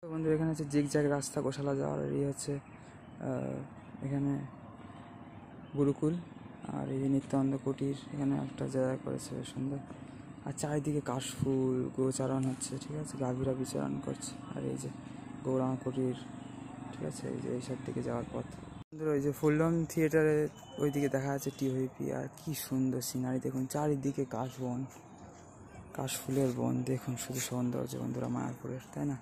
তো বন্ধু এখানে হচ্ছে জিগজ্যাগ রাস্তা গোশালা যাওয়ার, এই হচ্ছে এখানে গুরুকুল আর এই যে নিত্যানন্দ কুটির, এখানে একটা জায়গা করেছে সুন্দর। আর চারিদিকে কাশফুল, গোচারণ হচ্ছে, ঠিক আছে, গাভীরা বিচরণ করছে। আর এই যে গৌরাঙ্গ কুটির, ঠিক আছে, এই যে এইসব দিকে যাওয়ার পথ। ওই যে ফুলডম থিয়েটারের ওই দিকে দেখা যাচ্ছে টিওইপি। আর কি সুন্দর সিনারি দেখুন, চারিদিকে কাশবন, কাশফুলের বন দেখুন, শুধু সৌন্দর্য বন্ধুরা মায়াপুরের, তাই না?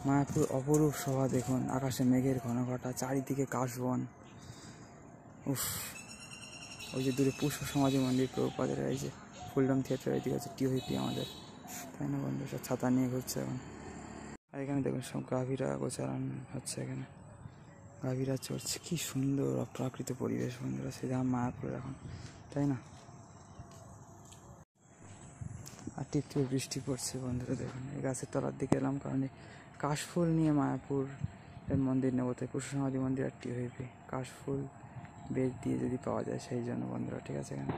মায়াপুর অপরূপ শোভা দেখুন, আকাশে মেঘের ঘন ঘটা, চারিদিকে কাশবন। উফ, ওই যে দূরে পুষ্প সমাধি মন্দির প্রভুপাদের, এই যে ফুলডম থিয়েটার, এদিকে হচ্ছে টিওইপি আমাদের, তাই না বন্ধু? সব ছাতা নিয়ে ঘুরছে এখন। আর এখানে দেখুন সব গাভীরা গোচারণ হচ্ছে, এখানে গাভীরা চড়ছে। কি সুন্দর অপ্রাকৃত পরিবেশ বন্ধুরা, সেটা মায়াপুরের এখন, তাই না? আর টিপটিপ বৃষ্টি পড়ছে বন্ধুরা দেখুন। এই গাছের তলার দিকে এলাম কারণ কাশফুল নিয়ে মায়াপুর এর মন্দির নেবো, তাই পুষ্প সমাধি মন্দির আর টিওইপি কাশফুল বেচ দিয়ে যদি পাওয়া যায় সেই জন্য বন্ধুরা, ঠিক আছে। এখানে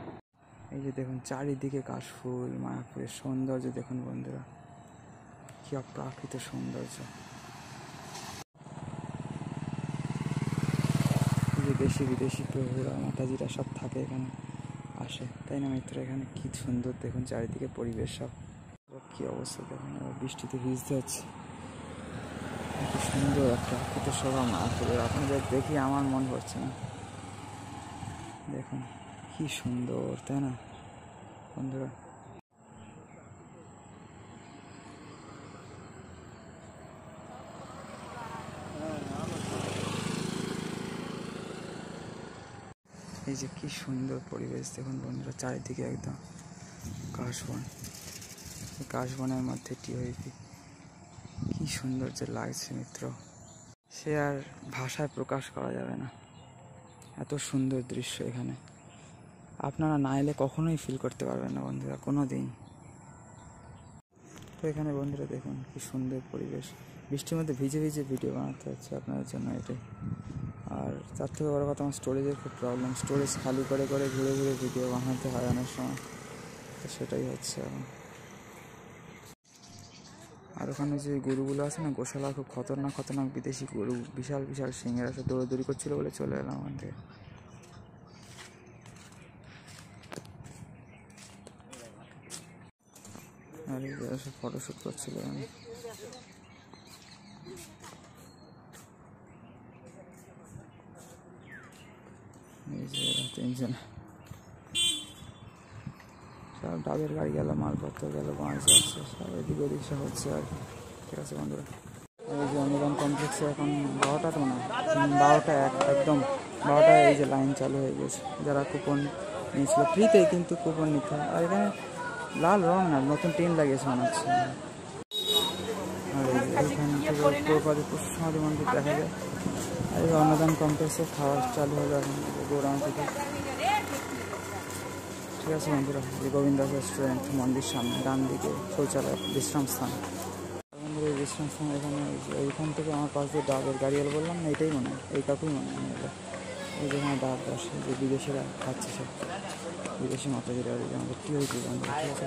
এই যে দেখুন চারিদিকে কাশফুল, মায়াপুরের সৌন্দর্য দেখুন বন্ধুরা, কি অপ্রাকৃত সৌন্দর্য। এই যে দেশি বিদেশি প্রভুরা মাতাজিরা সব থাকে এখানে, আসে, তাই না মিত্র? এখানে কি সুন্দর দেখুন চারিদিকে পরিবেশ, সব কি অবস্থা দেখুন। এবার বৃষ্টিতে ভিজতে হচ্ছে, কি সুন্দর একটা প্রাকৃত শোভা মায়াপুরের, আপনাদের দেখি আমার মন ভরছে না। দেখুন কি সুন্দর, তাই না বন্ধুরা? এই যে কি সুন্দর পরিবেশ দেখুন বন্ধুরা, চারিদিকে একদম কাশবন, কাশবনের মধ্যে টিওইপি, কি সুন্দর যে লাগছে মিত্র, সে আর ভাষায় প্রকাশ করা যাবে না। এত সুন্দর দৃশ্য এখানে, আপনারা না এলে কখনোই ফিল করতে পারবেন না বন্ধুরা, কোনো দিন। তো এখানে বন্ধুরা দেখুন কি সুন্দর পরিবেশ, বৃষ্টির মধ্যে ভিজে ভিজে ভিডিও বানাতে হচ্ছে আপনাদের জন্য এটাই। আর তার থেকে বড় কথা, আমার স্টোরেজের খুব প্রবলেম, স্টোরেজ খালি করে করে ঘুরে ঘুরে ভিডিও বানাতে হয় অনেক সময়, তো সেটাই হচ্ছে এখন। আর ওখানে যে গরুগুলো আছে না, গোশালা, খুব খতরনাক খতরনাক বিদেশি গরু, বিশাল বিশাল সিংহের, আসে দৌড়াদৌড়ি করছিল বলে চলে এলাম ওখান থেকে। আর এই সব ফটোশ্যুট করছিল আমি, এই যে তিনজন সব ডাবের গাড়ি গেল, মালপত্র গেল, বাঁশ যাচ্ছে, সব এদিক ওদিক সব হচ্ছে আর কি, ঠিক আছে বন্ধুরা। এই যে অনুদান কমপ্লেক্সে এখন 12টা, তো না 12টা একদম 12টায় এই যে লাইন চালু হয়ে গেছে, যারা কুপন নিয়েছিল ফ্রিতেই, কিন্তু কুপন নিতে হয়। আর এখানে লাল রং না, নতুন টিন লাগিয়েছে মনে হচ্ছে। আর এইখান থেকে প্রপাদের পুষ্প সমাধি মন্দির দেখা যায়। আর এই অনুদান কমপ্লেক্সে খাওয়া চালু হলো এখন গৌরাঙ্গ থেকে, ঠিক আছে বন্ধুরা। এই গোবিন্দাস রেস্টুরেন্ট মন্দির সামনে, ডান দিকে শৌচালয়, বিশ্রাম স্থান। বন্ধুরা এই বিশ্রাম স্থান এখানে, এইখান থেকে আমার পাশ দিয়ে ডাবের গাড়ি এলো, বললাম না, এটাই মনে হয়, এই কাকুই মনে হয় এলো। এই যেখানে ডাব বসে, যে বিদেশিরা খাচ্ছে সব, বিদেশি মাতাজিরা, আমাদের টিওইপি বন্ধুরা, ঠিক আছে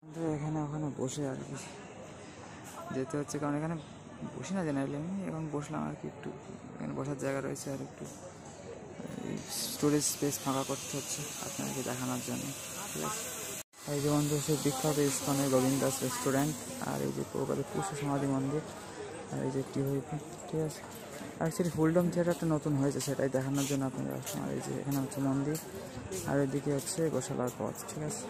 বন্ধুরা। এখানে ওখানে বসে আর কি যেতে হচ্ছে, কারণ এখানে বসি না জেনারেলি আমি, এখন বসলাম আর কি, একটু এখানে বসার জায়গা রয়েছে, আর একটু স্টোরেজ স্পেস ফাঁকা করতে হচ্ছে আপনাকে দেখানোর জন্য, ঠিক আছে। এই যে বন্ধু সেই বিখ্যাত ইস্কনের গোবিন্দাস রেস্টুরেন্ট, আর এই যে প্রপাদের পুষ্প সমাধি মন্দির, আর এই যে টিওইপি, ঠিক আছে। অ্যাকচুয়ালি ফুলডম থিয়েটারটা নতুন হয়েছে, সেটাই দেখানোর জন্য আপনাদের আসলাম। আর এই যে এখানে হচ্ছে মন্দির, আর এদিকে হচ্ছে গোশালার পথ, ঠিক আছে।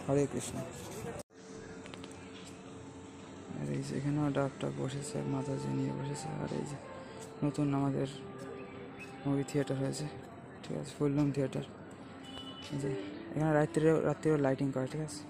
হরে কৃষ্ণ। আর এই যে এখানেও ডাবটা বসেছে, মাতাজি নিয়ে বসেছে। আর এই যে নতুন আমাদের মুভি থিয়েটার হয়েছে, ঠিক আছে, ফুলডম থিয়েটার। এই যে এখানে রাত্রিরেও লাইটিং করে, ঠিক আছে।